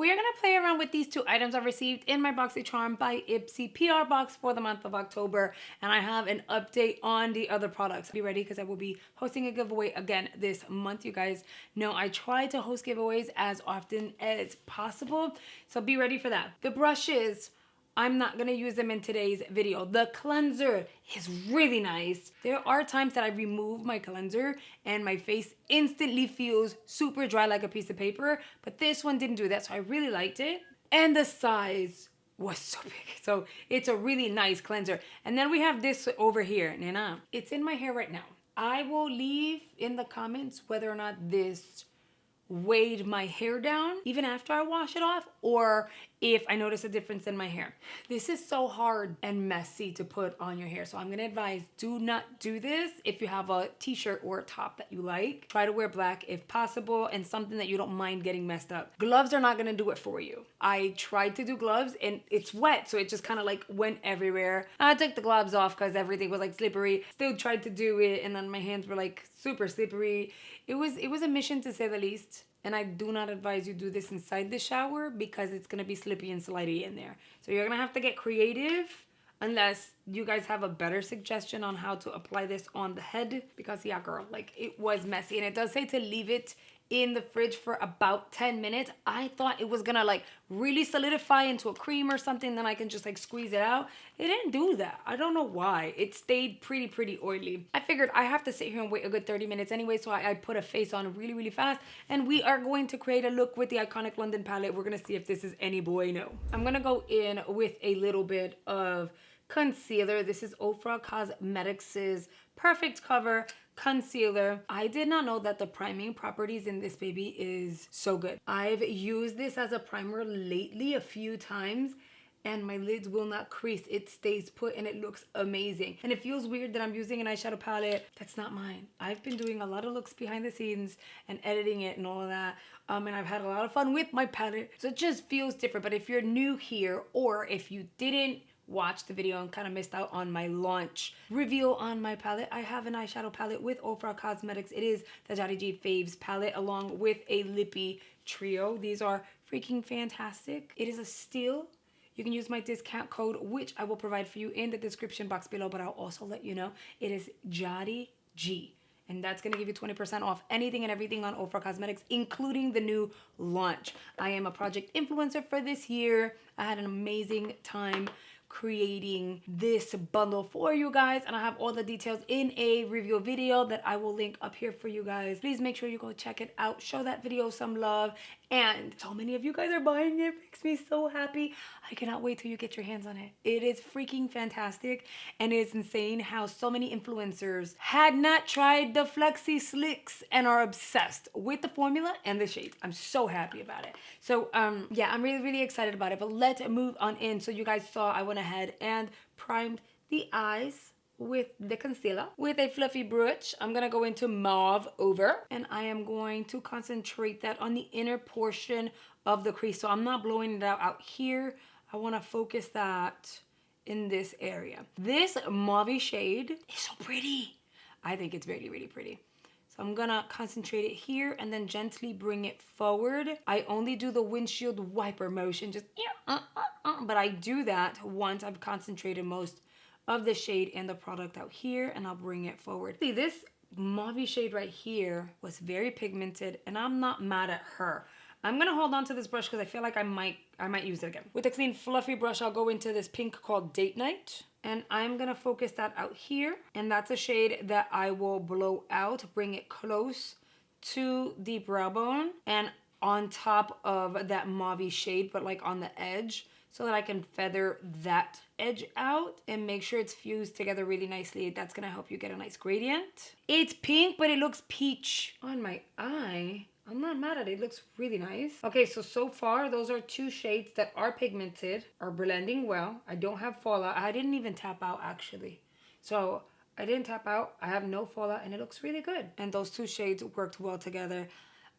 We are going to play around with these two items I received in my Boxycharm by Ipsy PR box for the month of October. And I have an update on the other products. Be ready because I will be hosting a giveaway again this month. You guys know I try to host giveaways as often as possible. So be ready for that. The brushes, I'm not going to use them in today's video. The cleanser is really nice. There are times that I remove my cleanser and my face instantly feels super dry like a piece of paper, but this one didn't do that, so I really liked it. And the size was so big. So it's a really nice cleanser. And then we have this over here, Nena. It's in my hair right now. I will leave in the comments whether or not this weighed my hair down even after I wash it off, or if I notice a difference in my hair. This is so hard and messy to put on your hair, so I'm gonna advise do not do this. If you have a t-shirt or a top that you like, try to wear black if possible, and something that you don't mind getting messed up. Gloves are not gonna do it for you. I tried to do gloves and it's wet, so it just kind of like went everywhere. I took the gloves off because everything was like slippery. Still tried to do it, and then my hands were like super slippery. It was a mission, to say the least. And I do not advise you do this inside the shower because it's going to be slippy and slidey in there. So you're going to have to get creative unless you guys have a better suggestion on how to apply this on the head. Because yeah, girl, like it was messy. And it does say to leave it in the fridge for about 10 minutes. I thought it was gonna like really solidify into a cream or something, then I can just like squeeze it out. It didn't do that. I don't know why. It stayed pretty oily. I figured I have to sit here and wait a good 30 minutes anyway, so I put a face on really fast. And we are going to create a look with the iconic London palette. We're gonna see if this is any bueno. I'm gonna go in with a little bit of concealer. This is Ofra Cosmetics' Perfect Cover Concealer. I did not know that the priming properties in this baby is so good. I've used this as a primer lately a few times, and my lids will not crease. It stays put and it looks amazing. And it feels weird that I'm using an eyeshadow palette that's not mine. I've been doing a lot of looks behind the scenes and editing it and all of that. And I've had a lot of fun with my palette. So it just feels different. But if you're new here, or if you didn't watch the video and kind of missed out on my launch review on my palette, I have an eyeshadow palette with Ofra Cosmetics. It is the Yari G Faves palette along with a lippy trio. These are freaking fantastic. It is a steal. You can use my discount code, which I will provide for you in the description box below, but I'll also let you know it is Yari G. And that's going to give you 20% off anything and everything on Ofra Cosmetics, including the new launch. I am a project influencer for this year. I had an amazing time creating this bundle for you guys, and I have all the details in a review video that I will link up here for you guys. Please make sure you go check it out, show that video some love, and so many of you guys are buying it. Makes me so happy. I cannot wait till you get your hands on it. It is freaking fantastic, and it's insane how so many influencers had not tried the Flexi Slicks and are obsessed with the formula and the shades. I'm so happy about it. So yeah, I'm really excited about it, but let's move on in. So you guys saw I went ahead and primed the eyes with the concealer. With a fluffy brush, I'm gonna go into mauve over, and I am going to concentrate that on the inner portion of the crease. So I'm not blowing it out here. I wanna focus that in this area. This mauve shade is so pretty. I think it's really pretty. So I'm gonna concentrate it here and then gently bring it forward. I only do the windshield wiper motion, just but I do that once I've concentrated most of the shade and the product out here, and I'll bring it forward. See, this mauve shade right here was very pigmented, and I'm not mad at her. I'm gonna hold on to this brush because I feel like I might use it again. With a clean fluffy brush, I'll go into this pink called Date Night, and I'm gonna focus that out here, and that's a shade that I will blow out, bring it close to the brow bone and on top of that mauve shade, but like on the edge, so that I can feather that edge out and make sure it's fused together really nicely. That's gonna help you get a nice gradient. It's pink, but it looks peach on my eye. I'm not mad at it. It looks really nice. Okay, so far, those are two shades that are pigmented, are blending well. I don't have fallout. I didn't even tap out, actually. So I didn't tap out. I have no fallout, and it looks really good. And those two shades worked well together.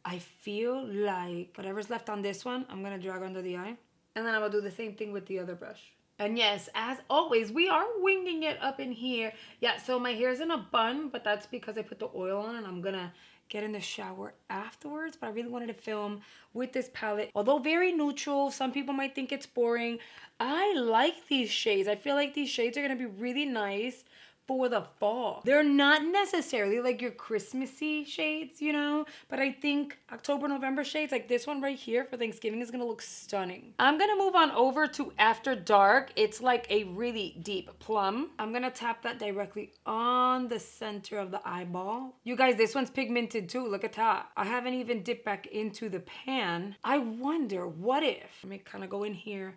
I feel like whatever's left on this one, I'm gonna drag under the eye. And then I'm gonna do the same thing with the other brush. And yes, as always, we are winging it up in here. Yeah, so my hair's in a bun, but that's because I put the oil on, and I'm gonna get in the shower afterwards, but I really wanted to film with this palette. Although very neutral, some people might think it's boring. I like these shades. I feel like these shades are gonna be really nice for the fall. They're not necessarily like your Christmassy shades, you know, but I think October, November shades, like this one right here for Thanksgiving, is gonna look stunning. I'm gonna move on over to After Dark. It's like a really deep plum. I'm gonna tap that directly on the center of the eyeball. You guys, this one's pigmented too, look at that. I haven't even dipped back into the pan. I wonder, what if, let me kind of go in here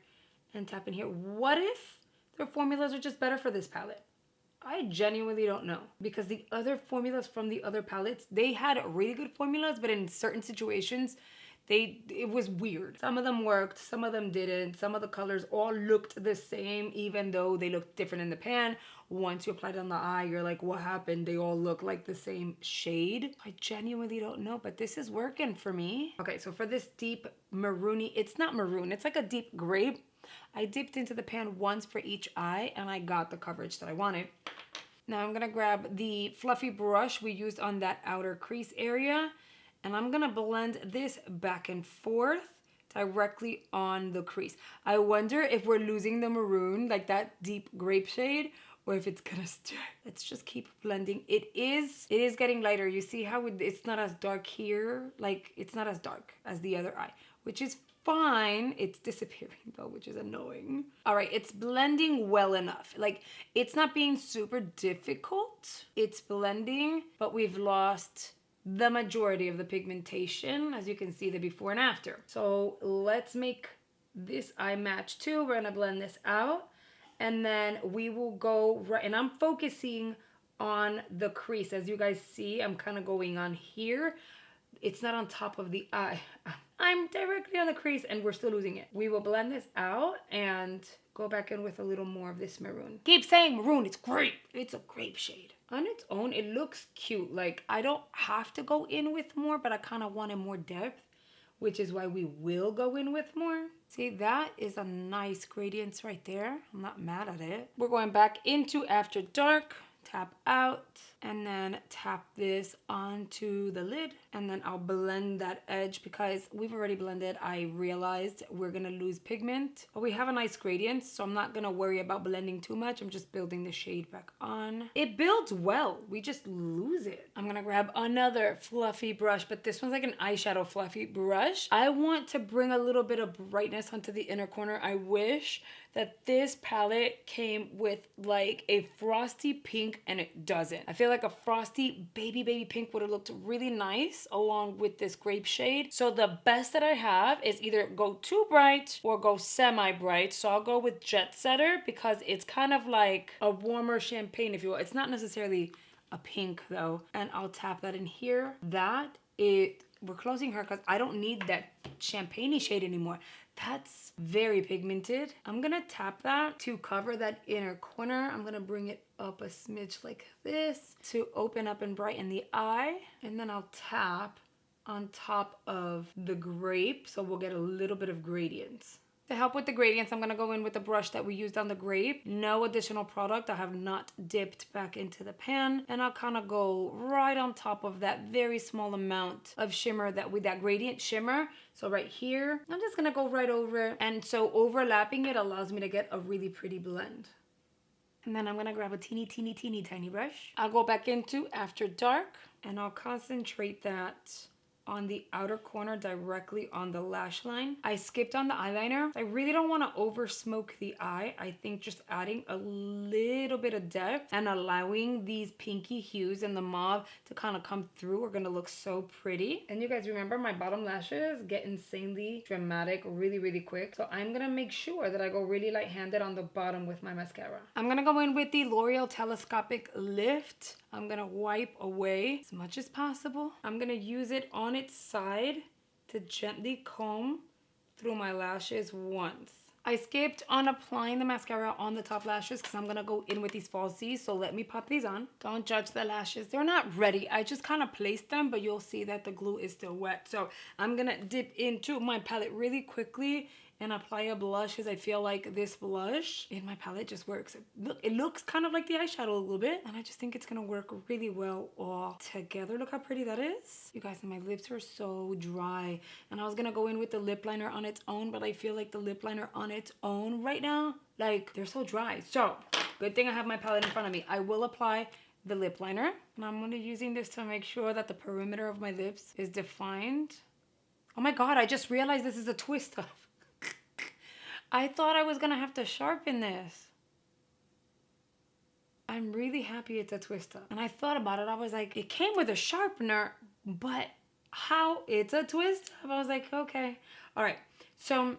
and tap in here. What if their formulas are just better for this palette? I genuinely don't know, because the other formulas from the other palettes, they had really good formulas, but in certain situations, it was weird. Some of them worked, some of them didn't. Some of the colors all looked the same, even though they looked different in the pan. Once you applied it on the eye, you're like, what happened? They all look like the same shade. I genuinely don't know, but this is working for me. Okay, so for this deep maroony, it's not maroon, it's like a deep grape. I dipped into the pan once for each eye and I got the coverage that I wanted. Now I'm gonna grab the fluffy brush we used on that outer crease area, and I'm gonna blend this back and forth directly on the crease. I wonder if we're losing the maroon, like that deep grape shade, or if it's gonna stay. Let's just keep blending. It is getting lighter. You see how it's not as dark here? Like, it's not as dark as the other eye, which is fine. It's disappearing though, which is annoying. All right, it's blending well enough. Like, it's not being super difficult. It's blending, but we've lost the majority of the pigmentation, as you can see, the before and after. So let's make this eye match too. We're gonna blend this out, and then we will go right, and I'm focusing on the crease. As you guys see, I'm kind of going on here. It's not on top of the eye. I'm directly on the crease and we're still losing it. We will blend this out and go back in with a little more of this maroon. Keep saying maroon, it's grape. It's a grape shade. On its own, it looks cute. Like, I don't have to go in with more, but I kind of wanted more depth, which is why we will go in with more. See, that is a nice gradient right there. I'm not mad at it. We're going back into After Dark. Tap out and then tap this onto the lid, and then I'll blend that edge because we've already blended. I realized we're gonna lose pigment, but we have a nice gradient, so I'm not gonna worry about blending too much. I'm just building the shade back on. It builds well, we just lose it. I'm gonna grab another fluffy brush, but this one's like an eyeshadow fluffy brush. I want to bring a little bit of brightness onto the inner corner. I wish that this palette came with like a frosty pink, and it doesn't. I feel like a frosty baby pink would have looked really nice along with this grape shade. So the best that I have is either go too bright or go semi-bright. So I'll go with Jet Setter because it's kind of like a warmer champagne, if you will. It's not necessarily a pink though. And I'll tap that in here. We're closing her because I don't need that champagne-y shade anymore. That's very pigmented. I'm gonna tap that to cover that inner corner. I'm gonna bring it up a smidge like this to open up and brighten the eye. And then I'll tap on top of the grape, so we'll get a little bit of gradients. To help with the gradients, I'm gonna go in with the brush that we used on the grape. No additional product. I have not dipped back into the pan. And I'll kind of go right on top of that very small amount of shimmer that gradient shimmer. So right here, I'm just gonna go right over it. And so overlapping it allows me to get a really pretty blend. And then I'm gonna grab a teeny tiny brush. I'll go back into After Dark and I'll concentrate that on the outer corner directly on the lash line. I skipped on the eyeliner. I really don't want to over smoke the eye. I think just adding a little bit of depth and allowing these pinky hues and the mauve to kind of come through are gonna look so pretty. And you guys remember my bottom lashes get insanely dramatic really quick. So I'm gonna make sure that I go really light-handed on the bottom with my mascara. I'm gonna go in with the L'Oreal Telescopic Lift. I'm gonna wipe away as much as possible. I'm gonna use it on its side to gently comb through my lashes once. I skipped on applying the mascara on the top lashes because I'm gonna go in with these falsies, so let me pop these on. Don't judge the lashes, they're not ready. I just kind of placed them, but you'll see that the glue is still wet. So I'm gonna dip into my palette really quickly and apply a blush because I feel like this blush in my palette just works. Look, it looks kind of like the eyeshadow a little bit, and I just think it's gonna work really well all together. Look how pretty that is. You guys, my lips are so dry, and I was gonna go in with the lip liner on its own, but I feel like the lip liner on its own right now, like, they're so dry. So good thing I have my palette in front of me. I will apply the lip liner, and I'm gonna using this to make sure that the perimeter of my lips is defined. Oh my god, I just realized this is a twist up. I thought I was gonna have to sharpen this. I'm really happy it's a twist up. And I thought about it, I was like, it came with a sharpener, but how it's a twist up? I was like, okay. All right, so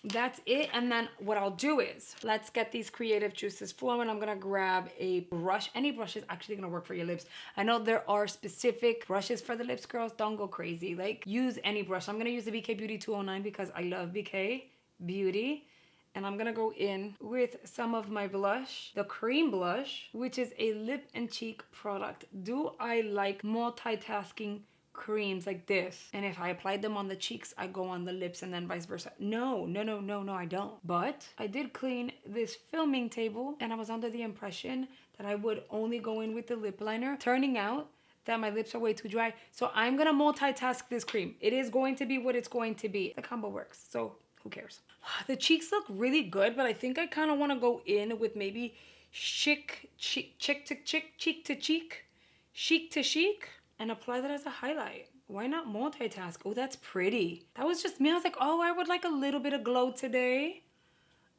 that's it. And then what I'll do is, let's get these creative juices flowing. I'm gonna grab a brush. Any brush is actually gonna work for your lips. I know there are specific brushes for the lips, girls. Don't go crazy. Like, use any brush. I'm gonna use the BK Beauty 209 because I love BK Beauty. And I'm gonna go in with some of my blush, the cream blush, which is a lip and cheek product. Do I like multitasking creams like this? And if I applied them on the cheeks, I go on the lips and then vice versa. No, I don't. But I did clean this filming table, and I was under the impression that I would only go in with the lip liner, turning out that my lips are way too dry. So I'm gonna multitask this cream. It is going to be what it's going to be. The combo works, so who cares? The cheeks look really good, but I think I kind of want to go in with maybe cheek to cheek, and apply that as a highlight. Why not multitask? Oh, that's pretty. That was just me. I was like, oh, I would like a little bit of glow today.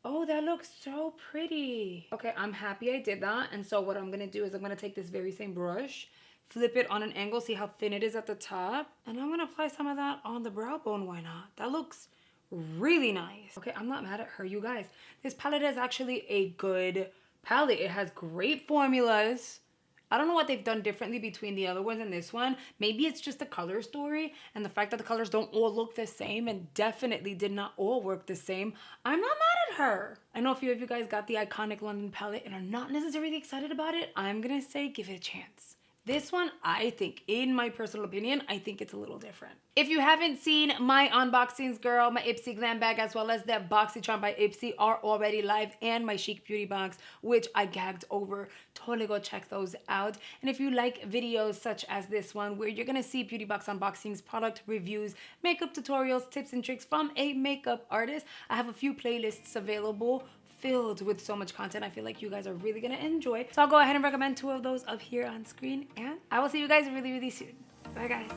Oh, that looks so pretty. Okay, I'm happy I did that. And so what I'm gonna do is I'm gonna take this very same brush, flip it on an angle, see how thin it is at the top, and I'm gonna apply some of that on the brow bone. Why not? That looks really nice. Okay, I'm not mad at her, you guys. This palette is actually a good palette. It has great formulas. I don't know what they've done differently between the other ones and this one. Maybe it's just the color story and the fact that the colors don't all look the same, and definitely did not all work the same. I'm not mad at her. I know a few of you guys got the iconic London palette and are not necessarily excited about it. I'm gonna say give it a chance. This one, I think, in my personal opinion, I think it's a little different. If you haven't seen my unboxings, girl, my Ipsy glam bag as well as the Boxycharm by Ipsy are already live, and my Chic Beauty box, which I gagged over. Totally go check those out. And if you like videos such as this one, where you're gonna see beauty box unboxings, product reviews, makeup tutorials, tips and tricks from a makeup artist, I have a few playlists available filled with so much content I feel like you guys are really gonna enjoy. So I'll go ahead and recommend 2 of those up here on screen, and I will see you guys really, really soon. Bye, guys.